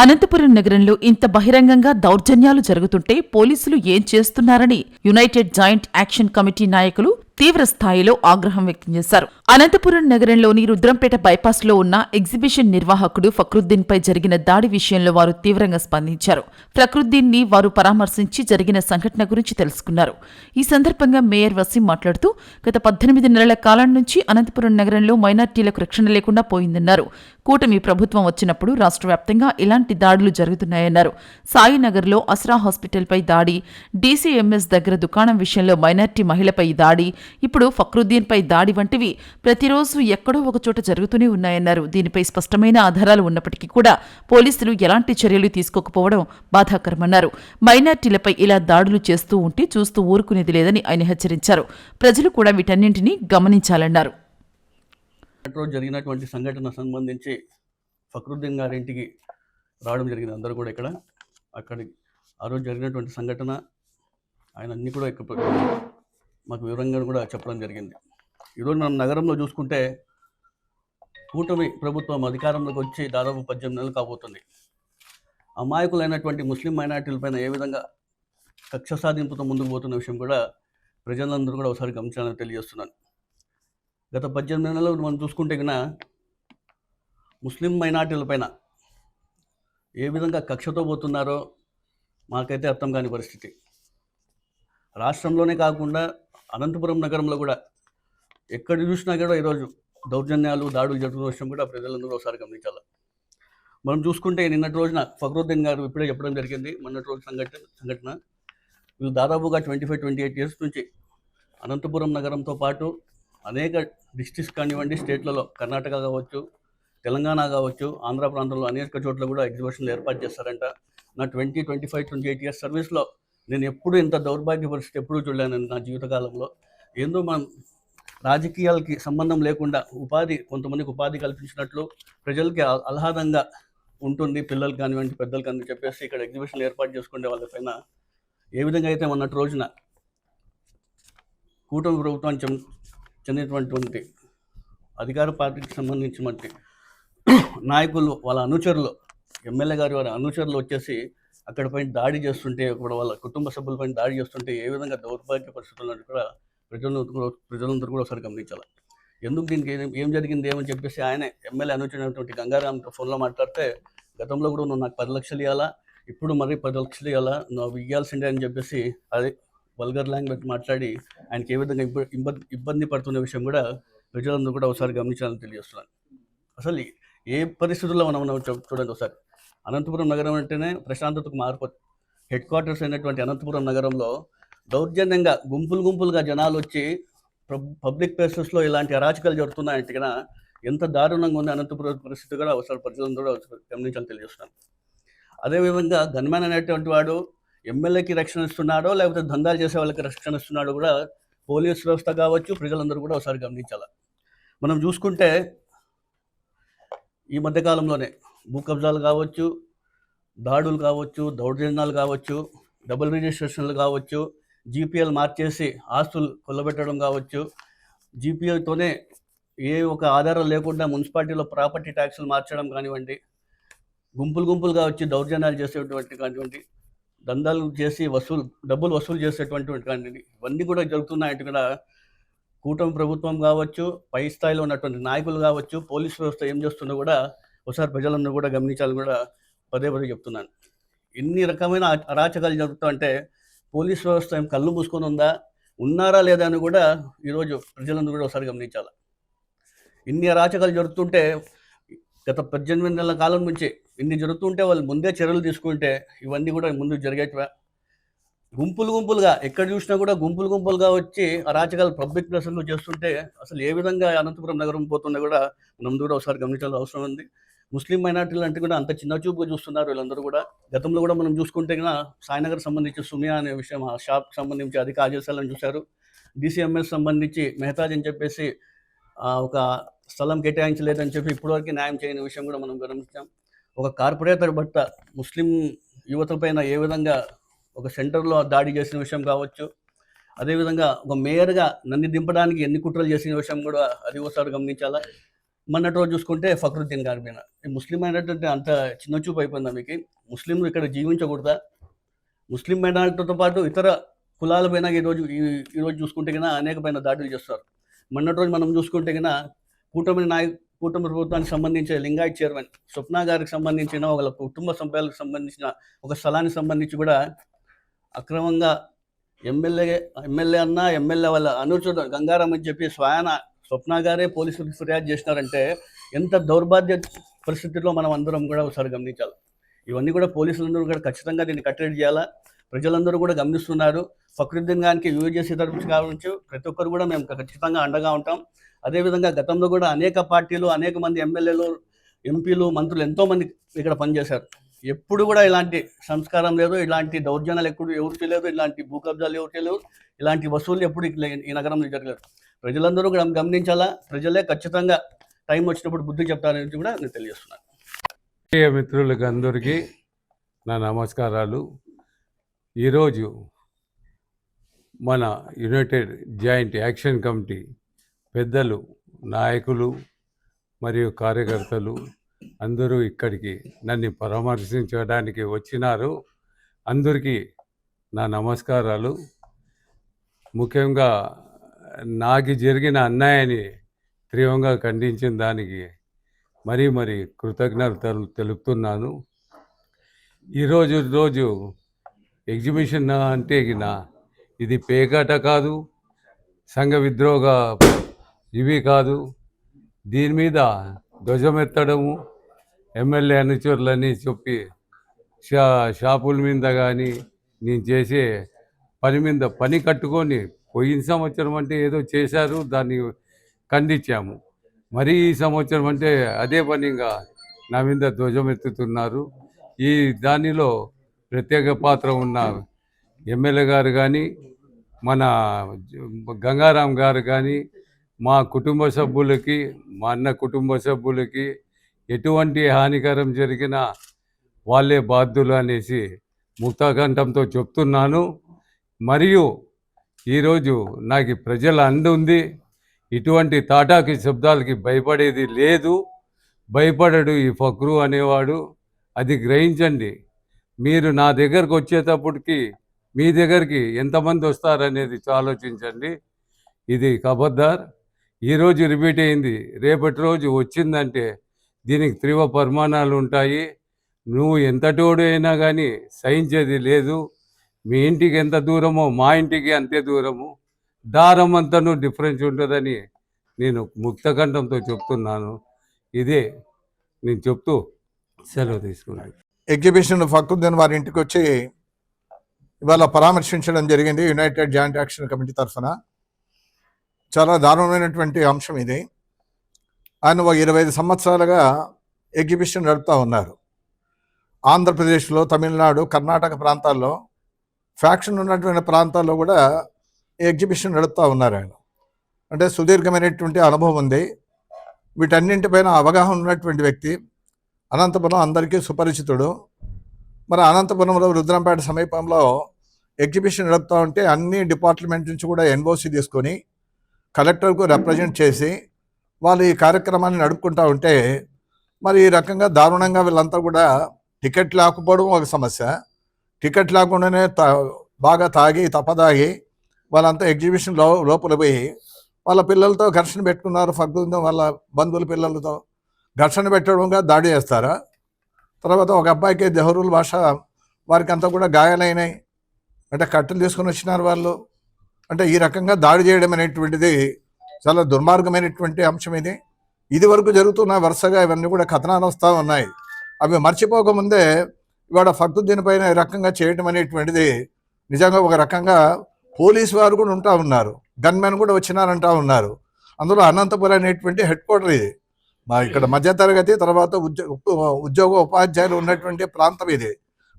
అనంతపురం నగరంలో ఇంత బహిరంగంగా దౌర్జన్యాలు జరుగుతుంటే పోలీసులు ఏం చేస్తున్నారని యునైటెడ్ జాయింట్ యాక్షన్ కమిటీ నాయకులు తీవ్ర స్థాయిలో ఆగ్రహం వ్యక్తం చేశారు. అనంతపురం నగరంలోని రుద్రంపేట బైపాస్లో ఉన్న ఎగ్జిబిషన్ నిర్వాహకుడు ఫక్రుద్దీన్పై జరిగిన దాడి విషయంలో వారు తీవ్రంగా స్పందించారు. ఫక్రుద్దీన్ని వారు పరామర్శించి జరిగిన సంఘటన గురించి తెలుసుకున్నారు. ఈ సందర్భంగా మేయర్ వసీం మాట్లాడుతూ గత 18 నెలల కాలం నుంచి అనంతపురం నగరంలో మైనార్టీలకు రక్షణ లేకుండా పోయిందన్నారు. కూటమి ప్రభుత్వం వచ్చినప్పుడు రాష్ట్ర వ్యాప్తంగా ఇలాంటి దాడులు జరుగుతున్నాయన్నారు. సాయినగర్లో అస్రా హాస్పిటల్పై దాడి, డీసీఎంఎస్ దగ్గర దుకాణం విషయంలో మైనార్టీ మహిళపై దాడి, ఇప్పుడు ఫక్రుద్దీన్పై దాడి వంటివి ప్రతిరోజు ఎక్కడో ఒకచోట జరుగుతూనే ఉన్నాయన్నారు. దీనిపై స్పష్టమైన ఆధారాలు ఉన్నప్పటికీ కూడా పోలీసులు ఎలాంటి చర్యలు తీసుకోకపోవడం బాధాకరమన్నారు. మైనార్టీలపై ఇలా దాడులు చేస్తూ ఉంటే చూస్తూ ఊరుకునేది లేదని ఆయన హెచ్చరించారు. ప్రజలు కూడా వీటన్నింటినీ గమనించాలన్నారు. జరిగినటువంటి సంఘటన సంబంధించి ఫక్రుద్దీన్ గారింటికి రావడం జరిగింది. అందరూ కూడా అక్కడికి ఆ రోజు జరిగినటువంటి సంఘటన ఆయన అన్నీ కూడా మాకు వివరంగా కూడా చెప్పడం జరిగింది. ఈరోజు మనం నగరంలో చూసుకుంటే కూటమి ప్రభుత్వం అధికారంలోకి వచ్చి దాదాపు 18 నెలలు కాబోతుంది. అమాయకులైనటువంటి ముస్లిం మైనార్టీలపైన ఏ విధంగా కక్ష సాధింపుతో ముందుకు పోతున్న విషయం కూడా ప్రజలందరూ కూడా ఒకసారి గమనించాలని తెలియజేస్తున్నాను. గత 18 నెలలు మనం చూసుకుంటే కన్నా ముస్లిం మైనార్టీలపైన ఏ విధంగా కక్షతో పోతున్నారో మాకైతే అర్థం కాని పరిస్థితి. రాష్ట్రంలోనే కాకుండా అనంతపురం నగరంలో కూడా ఎక్కడ చూసినా కూడా ఈరోజు దౌర్జన్యాలు, దాడులు జరుగుతున్న విషయం కూడా ప్రజలందరూ ఒకసారి గమనించాలి. మనం చూసుకుంటే నిన్నటి రోజున ఫక్రుద్దీన్ గారు ఇప్పుడే చెప్పడం జరిగింది. మొన్నటి రోజు సంఘటన వీళ్ళు దాదాపుగా 25-28 ఇయర్స్ నుంచి అనంతపురం నగరంతో పాటు అనేక డిస్ట్రిక్ట్స్ కానివ్వండి, స్టేట్లలో కర్ణాటక కావచ్చు, తెలంగాణ కావచ్చు, ఆంధ్ర ప్రాంతంలో అనేక చోట్ల కూడా ఎగ్జిబిషన్లు ఏర్పాటు చేస్తారంట. నా 25-28 ఇయర్స్ సర్వీస్లో నేను ఎప్పుడు ఇంత దౌర్భాగ్య పరిస్థితి ఎప్పుడూ చూడలేను నా జీవితకాలంలో. ఏందో మనం రాజకీయాలకి సంబంధం లేకుండా కొంతమందికి ఉపాధి కల్పించినట్లు ప్రజలకి ఆహ్లాదంగా ఉంటుంది, పిల్లలు కానివ్వండి, పెద్దలు కానివ్వండి చెప్పేసి ఇక్కడ ఎగ్జిబిషన్లు ఏర్పాటు చేసుకునే వాళ్ళపైన ఏ విధంగా అయితే మొన్నటి రోజున కూటమి ప్రభుత్వానికి చెందినటువంటి అధికార పార్టీకి సంబంధించినటువంటి నాయకులు, వాళ్ళ అనుచరులు, ఎమ్మెల్యే గారి వారి అనుచరులు వచ్చేసి అక్కడ పైన దాడి చేస్తుంటే, కూడా వాళ్ళ కుటుంబ సభ్యులపైన దాడి చేస్తుంటే ఏ విధంగా దౌర్భాగ్య పరిస్థితులను కూడా ప్రజలందరూ కూడా ఒకసారి గమనించాలి. ఎందుకు దీనికి ఏం జరిగింది ఏమని చెప్పేసి ఆయనే ఎమ్మెల్యే అనుచరునటువంటి గంగారాంతో ఫోన్లో మాట్లాడితే, గతంలో కూడా నువ్వు నాకు 10 లక్షలు ఇవ్వాలా, ఇప్పుడు మరీ 10 లక్షలు ఇవ్వాలా, నువ్వు ఇవ్వాల్సిందే అని చెప్పేసి అది వల్గర్ లాంగ్వేజ్ మాట్లాడి ఆయనకి ఏ విధంగా ఇబ్బంది పడుతున్న విషయం కూడా ప్రజలందరూ కూడా ఒకసారి గమనించాలని తెలియజేస్తున్నాను. అసలు ఏ పరిస్థితుల్లో మనం చూడండి ఒకసారి. అనంతపురం నగరం అంటేనే ప్రశాంతతకు మార్పు హెడ్ క్వార్టర్స్ అయినటువంటి అనంతపురం నగరంలో దౌర్జన్యంగా గుంపులుగా జనాలు వచ్చి పబ్లిక్ ప్లేసెస్లో ఇలాంటి అరాచకాలు జరుగుతున్నాయంటే కన్నా ఎంత దారుణంగా ఉంది అనంతపురం పరిస్థితి కూడా ఒకసారి ప్రజలందరూ గమనించాలని తెలియజేస్తున్నాను. అదేవిధంగా గన్మ్యాన్ అనేటువంటి వాడు ఎమ్మెల్యేకి రక్షణ ఇస్తున్నాడో లేకపోతే దందాలు చేసే వాళ్ళకి రక్షణ ఇస్తున్నాడో కూడా పోలీస్ వ్యవస్థ కావచ్చు, ప్రజలందరూ కూడా ఒకసారి గమనించాలి. మనం చూసుకుంటే ఈ మధ్యకాలంలోనే భూ కబ్జాలు కావచ్చు, దాడులు కావచ్చు, దౌర్జన్యాలు కావచ్చు, డబుల్ రిజిస్ట్రేషన్లు కావచ్చు, జీపీఎల్ మార్చేసి ఆస్తులు కొల్లబెట్టడం కావచ్చు, జీపీఎల్తోనే ఏ ఒక ఆధారం లేకుండా మున్సిపాలిటీలో ప్రాపర్టీ ట్యాక్సులు మార్చడం కానివ్వండి, గుంపులుగా వచ్చి దౌర్జన్యాలు చేసేటువంటి కానివ్వండి, దందాలు చేసి డబ్బులు వసూలు చేసేటువంటి కానివ్వండి, ఇవన్నీ కూడా జరుగుతున్నాయంటే కూడా కూటమి ప్రభుత్వం కావచ్చు, పై స్థాయిలో ఉన్నటువంటి నాయకులు కావచ్చు, పోలీస్ వ్యవస్థ ఏం చేస్తుందో కూడా ఒకసారి ప్రజలందరూ కూడా గమనించాలని కూడా పదే చెప్తున్నాను. ఇన్ని రకమైన అరాచకాలు జరుగుతాయంటే పోలీస్ వ్యవస్థ ఏం కళ్ళు మూసుకొని ఉన్నారా లేదా అని కూడా ఈరోజు ప్రజలందరూ కూడా ఒకసారి గమనించాలి. ఇన్ని అరాచకాలు జరుగుతుంటే గత 18 నెలల కాలం నుంచి ఇన్ని జరుగుతుంటే వాళ్ళు ముందే చర్యలు తీసుకుంటే ఇవన్నీ కూడా ముందు జరిగేటివా? గుంపులుగా ఎక్కడ చూసినా కూడా గుంపులుగా వచ్చి అరాచకాలు పబ్లిక్ ప్లేసెస్లో చేస్తుంటే అసలు ఏ విధంగా అనంతపురం నగరం పోతున్నా కూడా మనం కూడా ఒకసారి గమనించాల్సిన అవసరం ఉంది. ముస్లిం మైనార్టీలు అంటే కూడా అంత చిన్న చూపుగా చూస్తున్నారు వీళ్ళందరూ కూడా. గతంలో కూడా మనం చూసుకుంటే కన్నా సాయినగర్ సంబంధించి సుమియా అనే విషయం, ఆ షాప్కి సంబంధించి అధిక ఆదేశాలను చూశారు. డీసీఎంఎస్ సంబంధించి మెహతాజ్ అని చెప్పేసి ఒక స్థలం కేటాయించలేదని చెప్పి ఇప్పటివరకు న్యాయం చేయని విషయం కూడా మనం గమనించాం. ఒక కార్పొరేటర్ భర్త ముస్లిం యువత పైన ఏ విధంగా ఒక సెంటర్లో దాడి చేసిన విషయం కావచ్చు, అదేవిధంగా ఒక మేయర్గా నన్ను దింపడానికి ఎన్ని కుట్రలు చేసిన విషయం కూడా అది ఒకసారి గమనించాలా. మొన్నటి రోజు చూసుకుంటే ఫక్రుద్దీన్ గారి మీద ఈ ముస్లిం మైనారిటీ అంత చిన్న చూపు అయిపోయిందా మీకు? ముస్లింలు ఇక్కడ జీవించకూడదా? ముస్లిం మైనారిటీతో పాటు ఇతర కులాల పైన ఈరోజు చూసుకుంటే కన్నా అనేకమైన దాడులు చేస్తారు. మొన్నటి రోజు మనం చూసుకుంటే కన్నా కూటమి ప్రభుత్వానికి సంబంధించిన లింగాయత్ చైర్మన్ స్వప్న గారికి సంబంధించిన వాళ్ళ కుటుంబ సభ్యులకు సంబంధించిన ఒక స్థలానికి సంబంధించి కూడా అక్రమంగా ఎమ్మెల్యే వాళ్ళ అనుచరుడు గంగారాం అని చెప్పి స్వప్న గారే పోలీసులకు ఫిర్యాదు చేసినారంటే ఎంత దౌర్భాగ్య పరిస్థితుల్లో మనం అందరం కూడా ఒకసారి గమనించాలి. ఇవన్నీ కూడా పోలీసులందరూ కూడా ఖచ్చితంగా దీన్ని కట్టడి చేయాలా. ప్రజలందరూ కూడా గమనిస్తున్నారు. ఫక్రుద్దీన్ గారికి యూజేసీ తరఫు కావచ్చు ప్రతి ఒక్కరు కూడా మేము ఖచ్చితంగా అండగా ఉంటాం. అదేవిధంగా గతంలో కూడా అనేక పార్టీలు, అనేక మంది ఎమ్మెల్యేలు, ఎంపీలు, మంత్రులు ఎంతోమంది ఇక్కడ పనిచేశారు. ఎప్పుడు కూడా ఇలాంటి సంస్కారం లేదు, ఇలాంటి దౌర్జన్యాలు ఎవరు చేయలేదు, ఇలాంటి భూ కబ్జాలు ఎవరు చేయలేదు, ఇలాంటి వసూళ్లు ఎప్పుడు ఈ నగరంలో జరగలేదు. ప్రజలందరూ కూడా గమనించాలా. ప్రజలే ఖచ్చితంగా టైం వచ్చినప్పుడు బుద్ధి చెప్తారని కూడా నేను తెలియజేస్తున్నాను. మిత్రులకు అందరికీ నా నమస్కారాలు. ఈరోజు మన యునైటెడ్ జాయింట్ యాక్షన్ కమిటీ పెద్దలు, నాయకులు మరియు కార్యకర్తలు అందరూ ఇక్కడికి నన్ను పరామర్శించడానికి వచ్చినారు. అందరికీ నా నమస్కారాలు. ముఖ్యంగా నాకు జరిగిన అన్యాయాన్ని తీవ్రంగా ఖండించిన దానికి మరీ కృతజ్ఞతలు తెలుపుతున్నాను. రోజు ఎగ్జిబిషన్ అంటే ఇది పేకాట కాదు, సంఘ విద్రోహ ఇవి కాదు. దీని మీద ధ్వజమెత్తడము, ఎమ్మెల్యే అనుచరులని చెప్పి షాపుల మీద కానీ నేను చేసే పని మీద పని కట్టుకొని పోయిన సంవత్సరం అంటే ఏదో చేశారు, దాన్ని ఖండించాము. మరి ఈ సంవత్సరం అంటే అదే పనిగా నా మీద ధ్వజమెత్తుతున్నారు. ఈ దానిలో ప్రత్యేక పాత్ర ఉన్న ఎమ్మెల్యే గారు కానీ, మన గంగారాం గారు కానీ, మా కుటుంబ సభ్యులకి, మా అన్న కుటుంబ సభ్యులకి ఎటువంటి హానికరం జరిగినా వాళ్ళే బాధ్యులు అనేసి ముక్తకంఠంతో చెప్తున్నాను. మరియు ఈరోజు నాకు ప్రజల అండ ఉంది. ఇటువంటి తాటాకి శబ్దాలకి భయపడేది లేదు. భయపడడు ఈ ఫక్రు అనేవాడు. అది గ్రహించండి. మీరు నా దగ్గరకు వచ్చేటప్పటికి మీ దగ్గరికి ఎంతమంది వస్తారనేది ఆలోచించండి. ఇది ఖబర్దార్. ఈరోజు రిపీట్ అయింది, రేపటి రోజు వచ్చిందంటే దీనికి తీవ్ర పరిమాణాలు ఉంటాయి. నువ్వు ఎంతటోడు అయినా కానీ సహించేది లేదు. మీ ఇంటికి ఎంత దూరమో మా ఇంటికి అంతే దూరము, దారం అంతను డిఫరెన్స్ ఉంటుందని నేను ముక్తకంఠంతో చెప్తున్నాను. ఇదే నేను చెప్తూ సెలవు తీసుకున్నాను. ఎగ్జిబిషన్ ఫక్రుద్దీన్ వారి ఇంటికి వచ్చి ఇవాళ పరామర్శించడం జరిగింది యునైటెడ్ జాయింట్ యాక్షన్ కమిటీ తరఫున. చాలా దారుణమైనటువంటి అంశం ఇది. ఆయన 25 సంవత్సరాలుగా ఎగ్జిబిషన్ నడుపుతూ ఉన్నారు. ఆంధ్రప్రదేశ్లో, తమిళనాడు, కర్ణాటక ప్రాంతాల్లో, ఫ్యాక్షన్ ఉన్నటువంటి ప్రాంతాల్లో కూడా ఎగ్జిబిషన్ నడుపుతూ ఉన్నారు ఆయన. అంటే సుదీర్ఘమైనటువంటి అనుభవం ఉంది. వీటన్నింటిపైన అవగాహన ఉన్నటువంటి వ్యక్తి. అనంతపురం అందరికీ సుపరిచితుడు. మరి అనంతపురంలో రుద్రంపేట సమీపంలో ఎగ్జిబిషన్ నడుపుతూ ఉంటే అన్ని డిపార్ట్మెంట్ నుంచి కూడా ఎన్ఓసి తీసుకొని కలెక్టర్కు రిప్రజెంట్ చేసి వాళ్ళు ఈ కార్యక్రమాన్ని నడుపుకుంటూ ఉంటే మరి ఈ రకంగా దారుణంగా వీళ్ళంతా కూడా టికెట్ లేకపోవడం ఒక సమస్య. టికెట్ లేకుండానే బాగా తాగి తప్పదాగి వాళ్ళంతా ఎగ్జిబిషన్ లోపల పోయి వాళ్ళ పిల్లలతో ఘర్షణ పెట్టుకున్నారు. ఫక్రుద్దీన్ వాళ్ళ బంధువుల పిల్లలతో ఘర్షణ పెట్టడంగా దాడి చేస్తారా? తర్వాత ఒక అబ్బాయికి జహరుల్ భాష వారికి అంతా కూడా గాయాలైనాయి. అంటే కట్టెలు తీసుకొని వచ్చినారు వాళ్ళు. అంటే ఈ రకంగా దాడి చేయడం అనేటువంటిది చాలా దుర్మార్గమైనటువంటి అంశం. ఇది వరకు జరుగుతున్న వరుసగా ఇవన్నీ కూడా కథనాలు వస్తూ ఉన్నాయి. అవి మర్చిపోకముందే ఇవాళ ఫక్రుద్దీన్ పైన ఈ రకంగా చేయడం అనేటువంటిది నిజంగా ఒక రకంగా పోలీసు వారు కూడా ఉంటా ఉన్నారు, గన్మెన్ కూడా వచ్చినారంటా ఉన్నారు. అందులో అనంతపురం అనేటువంటి హెడ్ క్వార్టర్ ఇది. మా ఇక్కడ మధ్యతరగతి తర్వాత ఉద్యోగ ఉపాధ్యాయులు ఉన్నటువంటి ప్రాంతం ఇది.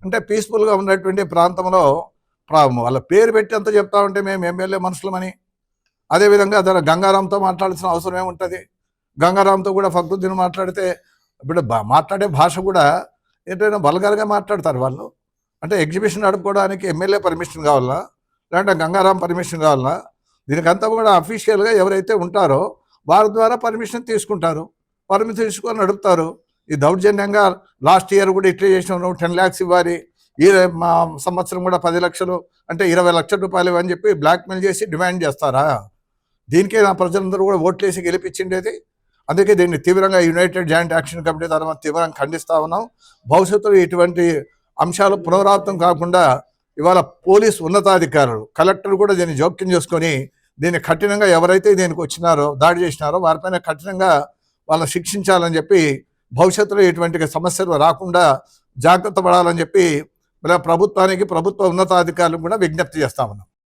అంటే పీస్ఫుల్గా ఉన్నటువంటి ప్రాంతంలో వాళ్ళ పేరు పెట్టి అంతా చెప్తా ఉంటే మేము ఎమ్మెల్యే మనుషులమని. అదేవిధంగా అదే గంగారాంతో మాట్లాడాల్సిన అవసరం ఏముంటుంది? గంగారాంతో కూడా ఫక్రుద్దీన్ మాట్లాడితే ఇప్పుడు మాట్లాడే భాష కూడా ఏంటంటే వల్గర్గా మాట్లాడతారు వాళ్ళు. అంటే ఎగ్జిబిషన్ నడుపుకోవడానికి ఎమ్మెల్యే పర్మిషన్ కావాలా, లేదంటే గంగారాం పర్మిషన్ కావాలా? దీనికంతా కూడా అఫీషియల్గా ఎవరైతే ఉంటారో వారి ద్వారా పర్మిషన్ తీసుకుంటారు. పరిమితి తీసుకొని నడుపుతారు. ఈ దౌర్జన్యంగా లాస్ట్ ఇయర్ కూడా ఇట్లా చేసినావు, 10 lakhs ఇవ్వాలి, ఈ మా సంవత్సరం కూడా 10 లక్షలు అంటే 20 లక్షల రూపాయలు ఇవ్వని చెప్పి బ్లాక్మెయిల్ చేసి డిమాండ్ చేస్తారా? దీనికే నా ప్రజలందరూ కూడా ఓట్లేసి గెలిపించిండేది. అందుకే దీన్ని తీవ్రంగా యునైటెడ్ జాయింట్ యాక్షన్ కమిటీ తరఫున తీవ్రంగా ఖండిస్తా ఉన్నాం. భవిష్యత్తులో ఇటువంటి అంశాలు పునరావృతం కాకుండా ఇవాళ పోలీస్ ఉన్నతాధికారులు, కలెక్టర్ కూడా దీన్ని జోక్యం చేసుకొని దీన్ని కఠినంగా ఎవరైతే దీనికి వచ్చినారో, దాడి చేసినారో వారిపైన కఠినంగా వాళ్ళని శిక్షించాలని చెప్పి, భవిష్యత్తులో ఎటువంటి సమస్యలు రాకుండా జాగ్రత్త పడాలని చెప్పి ప్రభుత్వానికి, ప్రభుత్వ ఉన్నతాధికారులకు కూడా విజ్ఞప్తి చేస్తా ఉన్నాం.